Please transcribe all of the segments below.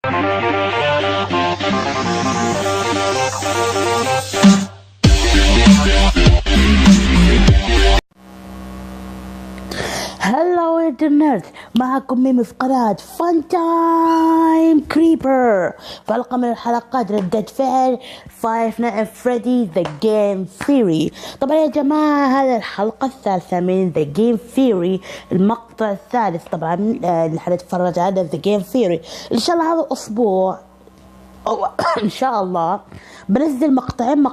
هلو انترنت، معكم ميمي في قناة فان تايم كريبر، في حلقة من الحلقات ردة فعل فايف نايت فريدي ذا جيم ثيوري. طبعا يا جماعة هذه الحلقة الثالثة من ذا جيم ثيوري، المقطع الثالث طبعا اللي حنتفرج على ذا جيم ثيوري. ان شاء الله هذا الاسبوع ان شاء الله بنزل مقطعين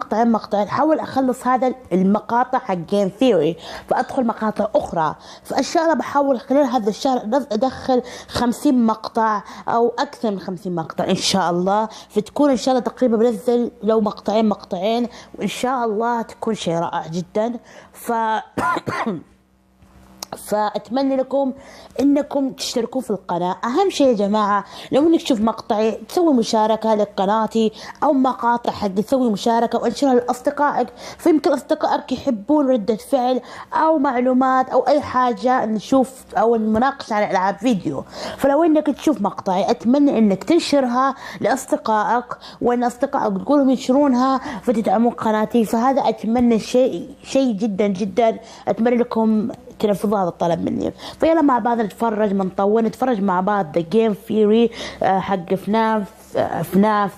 احاول اخلص هذا المقاطع حق جيم ثيوري، فادخل مقاطع اخرى. فان شاء الله بحاول خلال هذا الشهر ادخل 50 مقطع او اكثر من 50 مقطع ان شاء الله، فتكون ان شاء الله تقريبا بنزل لو مقطعين وان شاء الله تكون شيء رائع جدا. فأتمنى لكم انكم تشتركوا في القناة. اهم شيء يا جماعة لو انك تشوف مقطعي تسوي مشاركة لقناتي او مقاطع حق تسوي مشاركة وانشرها لاصدقائك، فيمكن اصدقائك يحبون ردة فعل او معلومات او اي حاجة نشوف او المناقشة عن العاب فيديو. فلو انك تشوف مقطعي اتمنى انك تنشرها لاصدقائك، وان اصدقائك تقولهم ينشرونها فتدعمون قناتي. فهذا اتمنى شيء جدا جدا اتمنى لكم تنفذوا هذا الطلب مني. فيلا مع بعض نتفرج مع بعض ذا جيم ثيوري حق فناف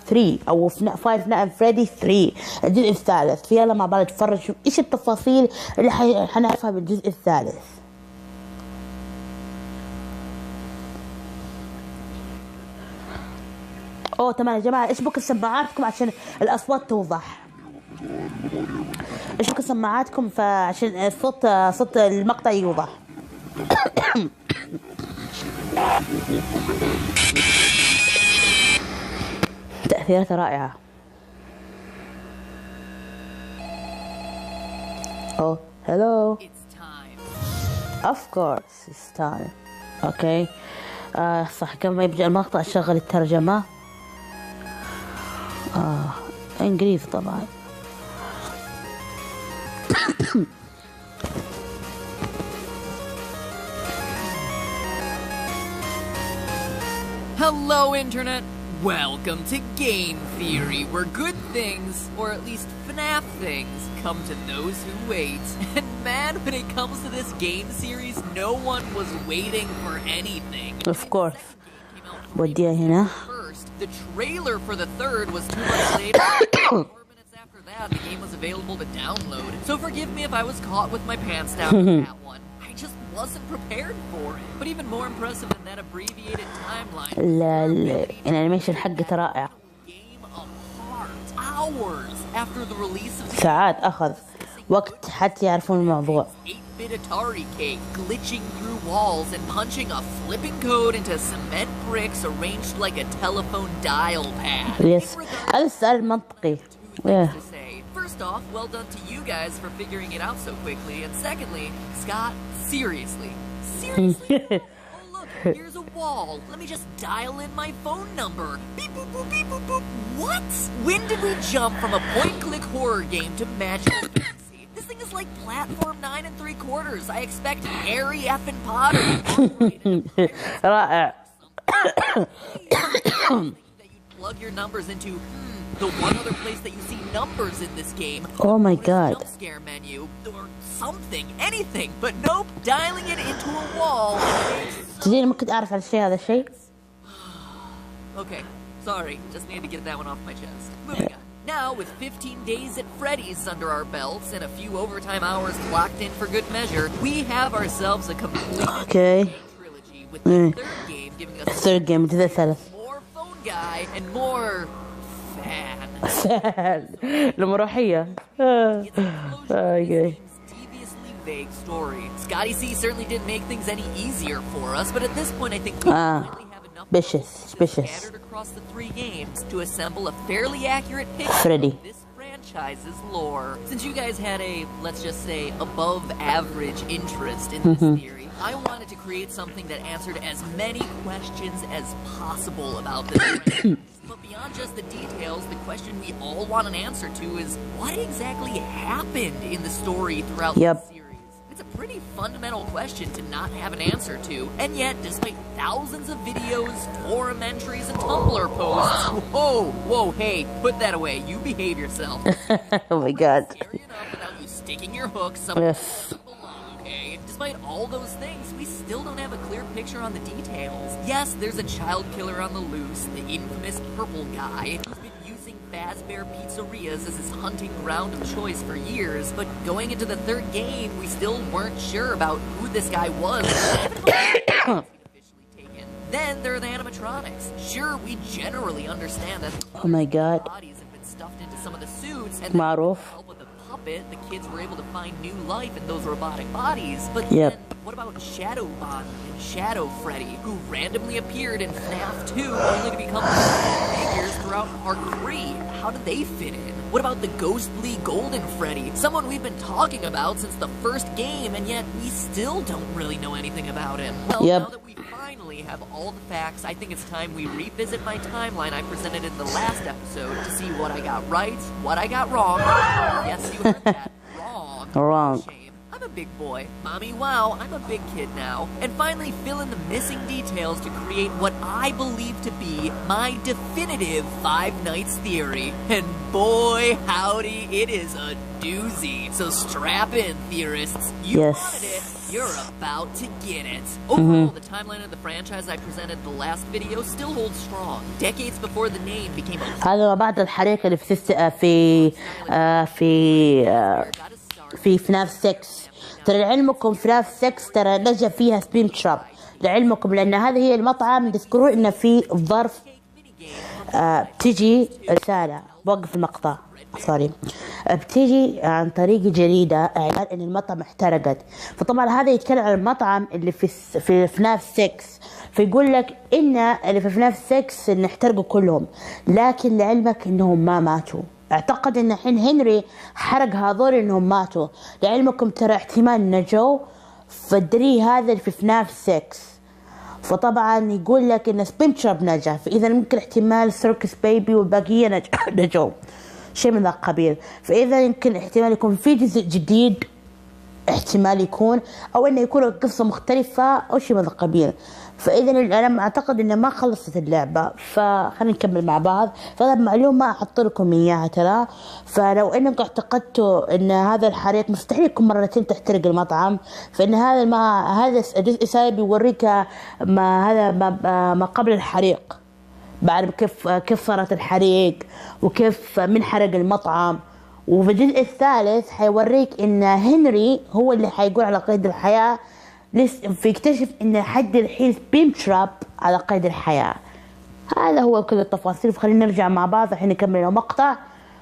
3 او فايف نايت فريدي 3 الجزء الثالث. فيلا مع بعض نتفرج شوف ايش التفاصيل اللي حنعرفها بالجزء الثالث. تمام يا جماعه، اشبكوا سماعاتكم عشان الاصوات توضح. اشبكوا سماعاتكم فعشان صوت المقطع يوضح. تأثيرات رائعة. hello. Of course it's time. اوكي صح، قبل ما يبدأ المقطع شغل الترجمة انجليزي طبعا. Hello Internet! Welcome to Game Theory, where good things, or at least FNAF things, come to those who wait. And man, when it comes to this game series, no one was waiting for anything. Of course. وديها هنا. First, the trailer for the third was 2 months later. 4 minutes after that, the game was available to download. So forgive me if I was caught with my pants down on that one. I just wasn't prepared for it. But even more impressive than that abbreviated timeline. الانيميشن حقته رائع. Game apart, hours after the release of the ساعات اخذ وقت حتى يعرفون الموضوع. 8-bit Atari cake, glitching through walls and punching a flipping code into cement bricks arranged like a telephone dial pad. Yes, هذا السؤال المنطقي. First off, well done to you guys for figuring it out so quickly, and secondly, Scott, seriously? Oh look, here's a wall. Let me just dial in my phone number. Beep boop boop beep boop boop. What? When did we jump from a point-click horror game to magical fantasy? This thing is like platform 9 3/4. I expect Harry effing Potter. رائع. That you plug your numbers into the one other place that you see numbers in this game. Oh my god. Jump scare menu or something, anything, but nope, dialing it into a wall. تدري ما كنت أعرف عن الشيء هذا الشيء. Okay, sorry, just needed to get that one off my chest. Moving on. Now, with 15 days at Freddy's under our belts and a few overtime hours clocked in for good measure, we have ourselves a complete trilogy with the third game giving us more phone guy and more fan. المروحية. Deviously vague story. Scotty C certainly didn't make things any easier for us, but at this point I think we finally have enough scattered across the 3 games to assemble a fairly accurate picture of this franchise's lore. Since you guys had a, let's just say, above average interest in this theory, I wanted to create something that answered as many questions as possible about this franchise. But beyond just the details, the question we all want an answer to is what exactly happened in the story throughout the series? That's a pretty fundamental question to not have an answer to. And yet, despite thousands of videos, forum entries, and Tumblr posts... Whoa, hey, put that away. You behave yourself. Oh my god. Scary enough without you sticking your hook somewhere below, okay? Despite all those things, we still don't have a clear picture on the details. Yes, there's a child killer on the loose, the infamous purple guy. He's been using Fazbear pizzerias as his hunting ground of choice for years, but going into the third game, we still weren't sure about who this guy was. Then there are the animatronics. Sure, we generally understand that oh my god, bodies have been stuffed into some of the suits, and معروف. with the help of the puppet, the kids were able to find new life in those robotic bodies. But Yep. then, what about Shadow Bonnie and Shadow Freddy, who randomly appeared in FNAF 2 only to become figures throughout Part 3? How did they fit in? What about the ghostly Golden Freddy, someone we've been talking about since the first game, and yet we still don't really know anything about him? Well, Yep. now that we finally have all the facts, I think it's time we revisit my timeline I presented in the last episode to see what I got right, what I got wrong. Yes, you heard that. Wrong. Shame. I'm a big boy. Mommy, wow, I'm a big kid now. And finally fill in the missing details to create what I believe to be my definitive Five Nights theory. And boy, howdy, it is a doozy. So strap in, theorists. You wanted it. You're about to get it. Overall, the timeline of the franchise I presented in the last video still holds strong. Decades before the name became a... هذا بعد الحريق اللي في FNAF 6. ترى لعلمكم FNAF 6 ترى نجا فيها سبين تراب لعلمكم، لأن هذه هي المطعم تذكرون إنه في ظرف بتجي رسالة. بوقف المقطع سوري. بتيجي عن طريق جريدة إعلان إن المطعم احترقت. فطبعا هذا يتكلم عن المطعم اللي في FNAF 6. فيقول لك إن اللي في FNAF 6 إن احترقوا كلهم، لكن لعلمك إنهم ما ماتوا. اعتقد إن الحين هنري حرق هذول إنهم ماتوا. لعلمكم ترى احتمال نجوا، فالدليل هذا اللي في FNAF 6. فطبعا يقول لك إن سبنشر نجا، فإذا ممكن احتمال سيركس بيبي والبقية نجوا، شيء من ذا القبيل. فإذا يمكن احتمال يكون في جزء جديد، احتمال يكون، أو إنه يكون قصة مختلفة أو شيء من ذا القبيل. فإذا أنا أعتقد إنه ما خلصت اللعبة، فخلينا نكمل مع بعض. فهذا معلومة أحط لكم إياها ترى. فلو إنكم اعتقدتوا إن هذا الحريق مستحيل يكون مرتين تحترق المطعم، فإن هذا الجزء الثاني بيوريك ما قبل الحريق، بعد كيف صارت الحريق وكيف من حرق المطعم. وفي الجزء الثالث حيوريك إن هنري هو اللي حيقول على قيد الحياة، فيكتشف إن حد الحين بيم تراب على قيد الحياة. هذا هو كل التفاصيل. فخلينا نرجع مع بعض الحين نكمل المقطع.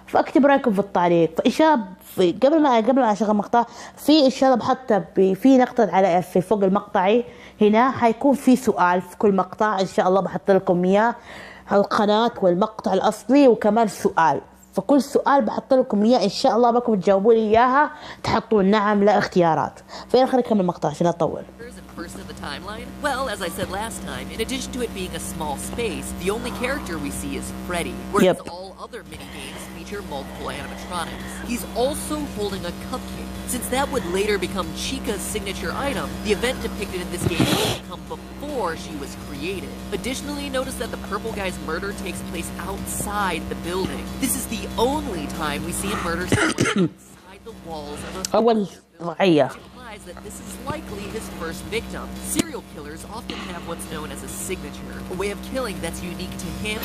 فاكتب رايكم في التعليق. فإشارة قبل ما أشغل المقطع، في إشارة بحطها في نقطة على في فوق المقطعي هنا، حيكون في سؤال في كل مقطع إن شاء الله بحط لكم إياه على القناة والمقطع الأصلي، وكمان سؤال. فكل سؤال بحط لكم إياه إن شاء الله بكم تجاوبوا لي إياها، تحطون نعم لا اختيارات. فيلا خلينا نكمل المقطع عشان أطول. Person of the timeline? Well, as I said last time, in addition to it being a small space, the only character we see is Freddy, whereas all other minigames feature multiple animatronics. He's also holding a cupcake. Since that would later become Chica's signature item, the event depicted in this game would come before she was created. Additionally, notice that the purple guy's murder takes place outside the building. This is the only time we see a murder inside the walls of a ضحية. that this is likely his first victim. Serial killers often have what's known as a signature, a way of killing that's unique to him.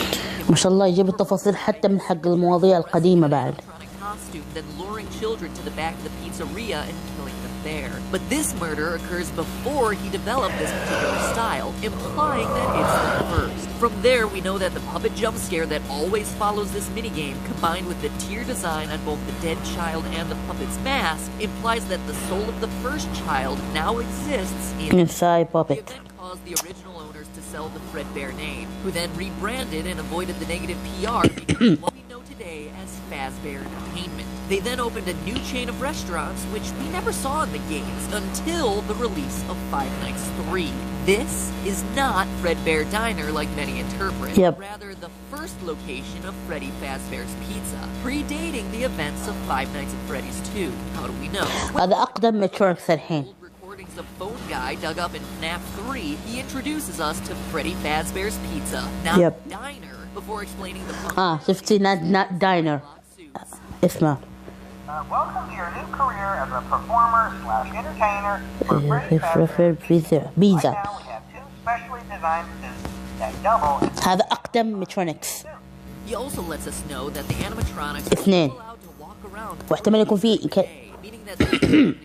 ما شاء الله يجيب التفاصيل حتى من حق المواضيع القديمة بعد. Costume, then luring children to the back of the pizzeria and killing them there. But this murder occurs before he developed this particular style, implying that it's the first. From there, we know that the puppet jump scare that always follows this minigame, combined with the tear design on both the dead child and the puppet's mask, implies that the soul of the first child now exists inside puppet. The event caused the original owners to sell the Fredbear name, who then rebranded and avoided the negative PR because what we know today as Fazbear Entertainment. They then opened a new chain of restaurants, which we never saw in the games until the release of Five Nights 3. This is not Fredbear Diner like many interpret, Yep. rather the first location of Freddy Fazbear's Pizza, predating the events of Five Nights at Freddy's 2. How do we know? هذا أقدم مترونكس الحين. Recordings of Phone Guy dug up in FNAF 3, he introduces us to Freddy Fazbear's Pizza, not Yep. Diner, before explaining the شفتي not diner اسمه. Welcome to your new career as a performer/entertainer for Freddy Fazbear's Pizza. Right now we have two specially designed suits that double as هذا أقدم مترونكس. He also lets us know that the animatronics are اثنين. allowed to walk around واحتمال يكون في meaning that this is happening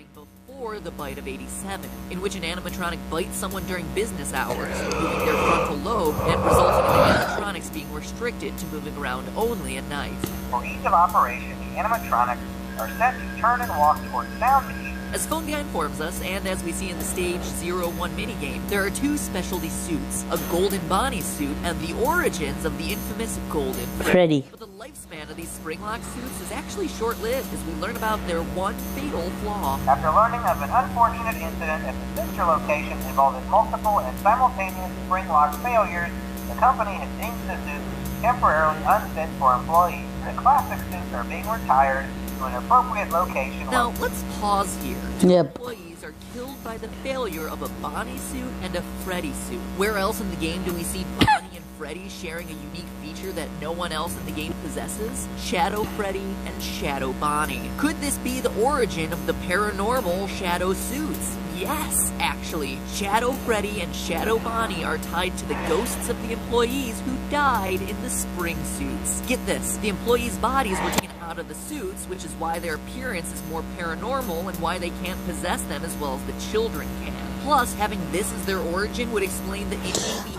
before the bite of 87, in which an animatronic bites someone during business hours, moving their frontal lobe and resulting in the animatronics being restricted to moving around only at night. for ease of operation, the animatronics are set to turn and walk towards sound machines. As Phone Guy informs us, and as we see in the Stage 01 minigame, there are two specialty suits, a Golden Bonnie suit and the origins of the infamous Golden Freddy. But the lifespan of these spring-lock suits is actually short-lived as we learn about their one fatal flaw. After learning of an unfortunate incident at the sister location involving multiple and simultaneous spring lock failures, the company has deemed the suits temporarily unfit for employees. The classic suits are being retired to an appropriate location. Now, let's pause here. Yep. Employees are killed by the failure of a Bonnie suit and a Freddy suit. Where else in the game do we see Bonnie and Freddy sharing a unique feature that no one else in the game possesses? Shadow Freddy and Shadow Bonnie. Could this be the origin of the paranormal Shadow suits? Yes, actually. Shadow Freddy and Shadow Bonnie are tied to the ghosts of the employees who died in the spring suits. Get this, the employees' bodies were taken out of the suits, which is why their appearance is more paranormal and why they can't possess them as well as the children can. Plus, having this as their origin would explain the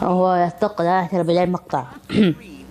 هو يعتقد ترى بالعين مقطع. we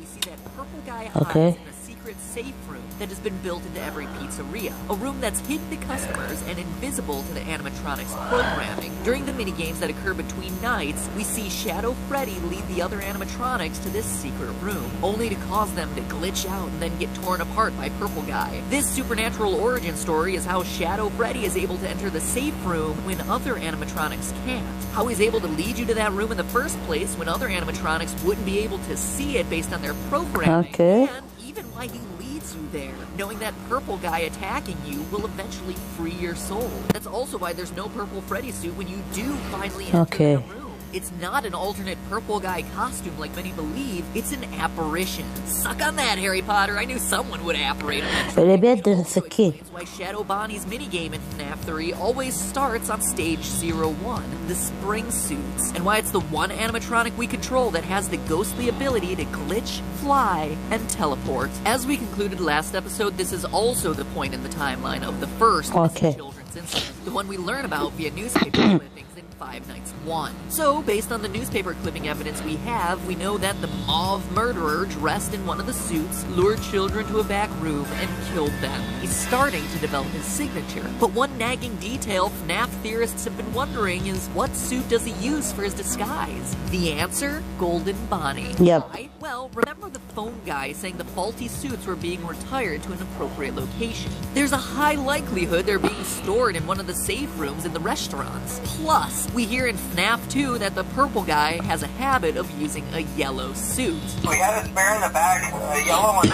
see that purple guy hides Okay. in a secret safe room that has been built into every pizzeria. A room that's hidden to customers and invisible to the animatronics programming. During the minigames that occur between nights, we see Shadow Freddy lead the other animatronics to this secret room, only to cause them to glitch out and then get torn apart by Purple Guy. This supernatural origin story is how Shadow Freddy is able to enter the safe room when other animatronics can't. How he's able to lead you to that room in the first place when other animatronics wouldn't be able to see it based on their programming. Okay. And even why he leads you there, knowing that purple guy attacking you will eventually free your soul. That's also why there's no purple Freddy suit when you do finally enter the room. It's not an alternate purple guy costume like many believe, it's an apparition. Suck on that, Harry Potter, I knew someone would apparate eventually. اللي بيده السكين. That's why Shadow Bonnie's minigame in FNAF 3 always starts on stage 01, the spring suits, and why it's the one animatronic we control that has the ghostly ability to glitch, fly, and teleport. As we concluded last episode, this is also the point in the timeline of the first children's incident, the one we learn about via newspaper clippings in Five Nights 1. So, based on the newspaper clipping evidence we have, we know that the mauve murderer dressed in one of the suits lured children to a back room and killed them. He's starting to develop his signature. But one nagging detail FNAF theorists have been wondering is, what suit does he use for his disguise? The answer? Golden Bonnie. Yep. Why? Well, remember the phone guy saying the faulty suits were being retired to an appropriate location. There's a high likelihood they're being stored in one of the safe rooms in the restaurants. Plus, we hear in FNAF 2 that the purple guy has a habit of using a yellow suit. We had a spare in the bag, a yellow one.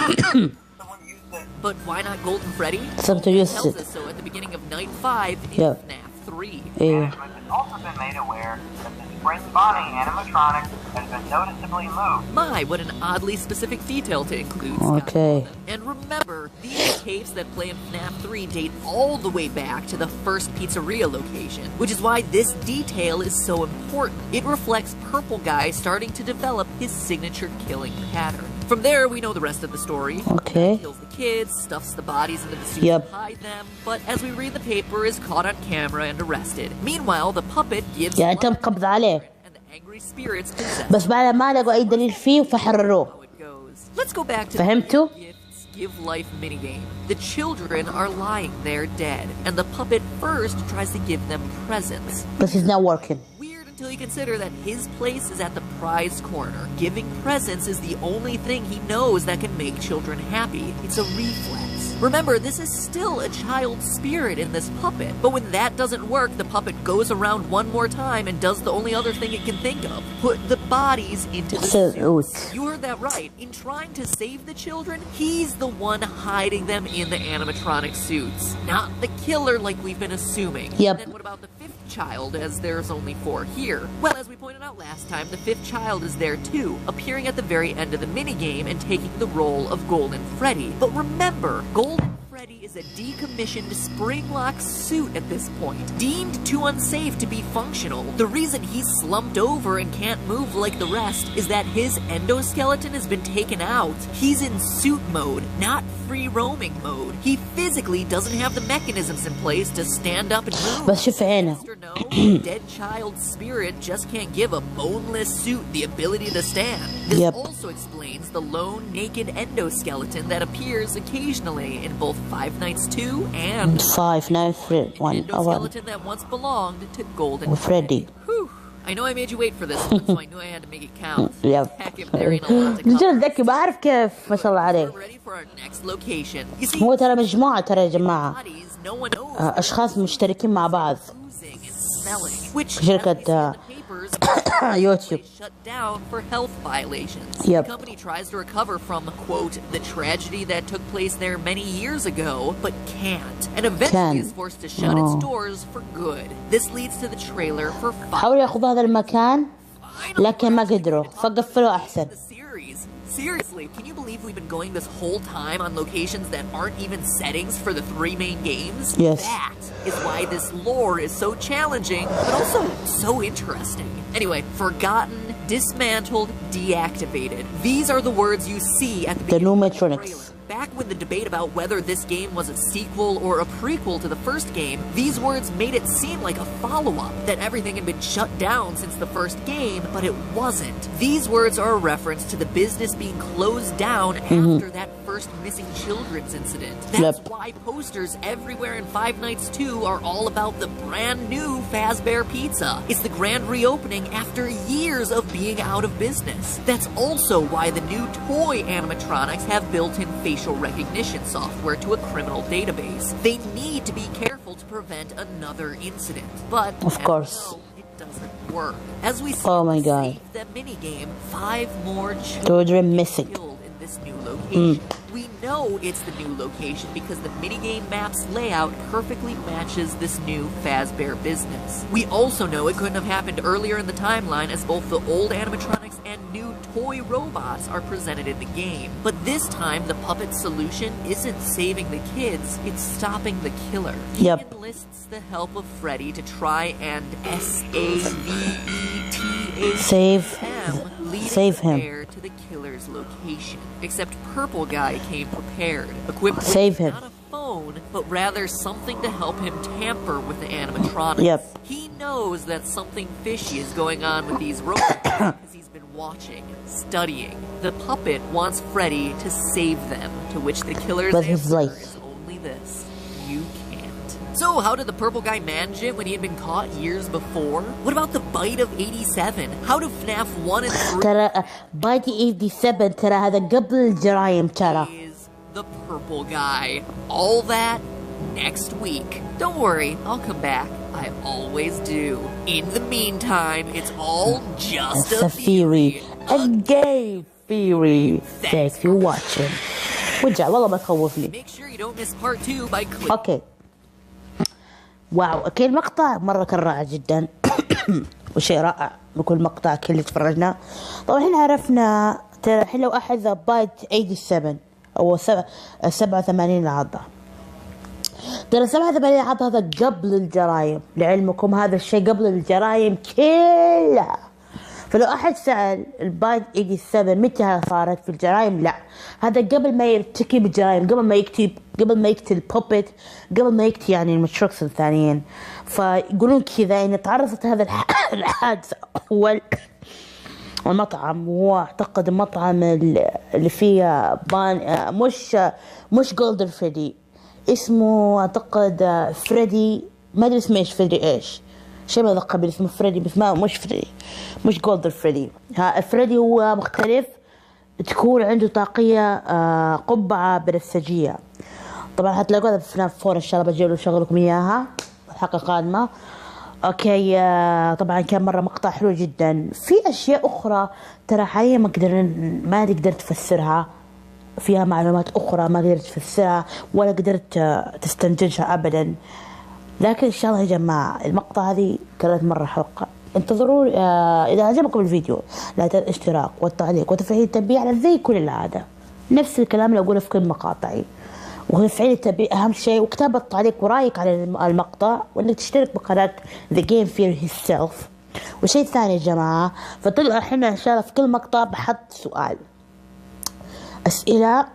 Someone used it. But why not Golden Freddy? Something used tells it. us so at the beginning of Night 5 in Yep. FNAF 3. إيه. Management has also been made aware that the spring Bonnie animatronic has been noticeably moved. My, what an oddly specific detail to include. Okay. And remember, these tapes that play in FNAF 3 date all the way back to the first pizzeria location, which is why this detail is so important. It reflects Purple Guy starting to develop his signature killing pattern. From there, we know the rest of the story. Okay. He kills the kids, stuffs the bodies into the suits Yep. to hide them, but as we read the paper, is caught on camera and arrested. Meanwhile, the puppet gives يعني life تم قبض عليه. and the angry spirits possess بس بعد ما لقوا أي دليل فيه فحرروه. how it goes. Let's go back to فهمتوا؟ the gifts give life minigame. The children are lying there dead, and the puppet first tries to give them presents. But he's not working. Weird until you consider that his place is at the prize corner. Giving presents is the only thing he knows that can make children happy. It's a reflex. Remember, this is still a child spirit in this puppet, but when that doesn't work, the puppet goes around one more time and does the only other thing it can think of: put the bodies into the suits. You heard that right. In trying to save the children, he's the one hiding them in the animatronic suits, not the killer like we've been assuming. Yep. Then what about the fifth child, as there's only 4 here? Well, as we pointed out last time, the fifth child is there too, appearing at the very end of the minigame and taking the role of Golden Freddy. But remember, Golden Freddy is a decommissioned spring-lock suit at this point, deemed too unsafe to be functional. The reason he's slumped over and can't move like the rest is that his endoskeleton has been taken out. He's in suit mode, not free-roaming mode. He physically doesn't have the mechanisms in place to stand up and move. بس شوف عينه. No, dead child spirit just can't give a boneless suit the ability to stand. This also explains the lone naked endoskeleton that appears occasionally in both Five Nights 2 and Five Nights 1. Endoskeleton that once belonged to Golden Freddy. Whew. I know I made you wait for this one, so I knew I had to make it count. Heck, if there ain't a lot to جد ذكي بعرف كيف ما شاء الله عليه. We're ready for our next location. You see, هو ترى مجموعة ترى يا جماعة bodies no one knows أشخاص مشتركين مع بعض. oozing and smelling, which شركة يوتيوب. shut down for health violations. Yep. The company tries to recover from, quote, the tragedy that took place there many years ago, but can't. And eventually is forced to shut its doors for good. This leads to the trailer for حاولوا ياخذوا هذا المكان لكن ما قدروا فقفلوا أحسن. Seriously, can you believe we've been going this whole time on locations that aren't even settings for the 3 main games? Yes. That is why this lore is so challenging, but also so interesting. Anyway, forgotten, dismantled, deactivated. These are the words you see at the beginning of the trailer. Back when the debate about whether this game was a sequel or a prequel to the first game, these words made it seem like a follow-up, that everything had been shut down since the first game, but it wasn't. These words are a reference to the business being closed down after that first missing children's incident. That's why posters everywhere in Five Nights 2 are all about the brand new Fazbear Pizza. It's the grand reopening after years of being out of business. That's also why the new toy animatronics have built-in facial recognition software to a criminal database. They need to be careful to prevent another incident. But of course, it doesn't work. As we see the minigame, 5 more children missing in this new location. We know it's the new location because the minigame map's layout perfectly matches this new Fazbear business. We also know it couldn't have happened earlier in the timeline, as both the old animatronics and new toy robots are presented in the game. But this time, the puppet solution isn't saving the kids, it's stopping the killer. He enlists the help of Freddy to try and save him to the killer's location. Except Purple Guy came prepared, equipped with not a phone, but rather something to help him tamper with the animatronics. He knows that something fishy is going on with these robots because he's been watching, studying. The puppet wants Freddy to save them, to which the killer's answer is only this: you can't. So how did the Purple Guy manage it when he had been caught years before? What about the bite of 87? How do FNAF 1 and 3... ترى bite 87 ترى هذا قبل الجرايم ترى. The Purple Guy. All that next week. Don't worry, I'll come back. I always do. In the meantime, it's all just a theory. A gay theory. Thanks for watching. ورجع والله ما تخوفني. Make sure you don't miss part 2 by clicking. اوكي. واو اكيد المقطع مرة كان رائع جدا. وشيء رائع بكل مقطع كل اللي تفرجنا. طبعا احنا عرفنا ترى الحين لو احد بايت 87 او 87 عضة. ترى 87 عضة هذا قبل الجرايم، لعلمكم هذا الشيء قبل الجرايم كلها. فلو احد سأل البايت 87 متى صارت في الجرايم، لا هذا قبل ما يرتكب الجرايم، قبل ما يقتل بوبيت، قبل ما يقتل يعني المشروكس الثانيين. فيقولون كذا ان تعرضت هذا الحادث اول المطعم، وهو اعتقد المطعم اللي فيه مش جولدن فريدي، اسمه اعتقد فريدي، ما ادري اسمه ايش، فريدي ايش شيء ما ذكر اسمه فريدي، بس ما مش فريدي، مش جولدن فريدي. فريدي هو مختلف، تكون عنده طاقية قبعة بنفسجية. طبعا حتلاقوها في فناف 4 ان شاء الله بجيب له شغل لكم اياها الحلقة قادمة. اوكي طبعا كان مرة مقطع حلو جدا. في اشياء اخرى ترى حاليا ما قدرت افسرها، فيها معلومات اخرى ما قدرت افسرها ولا قدرت تستنتجها ابدا، لكن ان شاء الله يا جماعة المقطع هذه كانت مرة حلقة. انتظروا اذا عجبكم الفيديو لا تنسوا الاشتراك والتعليق وتفعيل التنبيه زي كل العادة، نفس الكلام اللي اقوله في كل مقاطعي، وتفعيل التنبيه اهم شيء، وكتابة تعليق ورايك على المقطع، وانك تشترك بقناة The Game Fear Himself. وشيء ثاني يا جماعة، فطلع الحين ان شاء الله في كل مقطع بحط سؤال اسئلة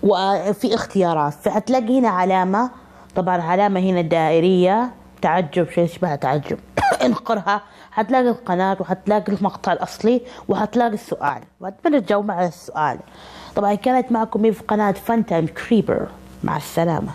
وفي اختيارات، فحتلاقي هنا علامة، طبعا علامة هنا دائرية تعجب شيء شبه تعجب انقرها حتلاقي القناة وحتلاقي المقطع الأصلي وحتلاقي السؤال، وأتمنى تجاوب على السؤال. طبعا كانت معكم في قناة فان تايم كريبر، مع السلامة.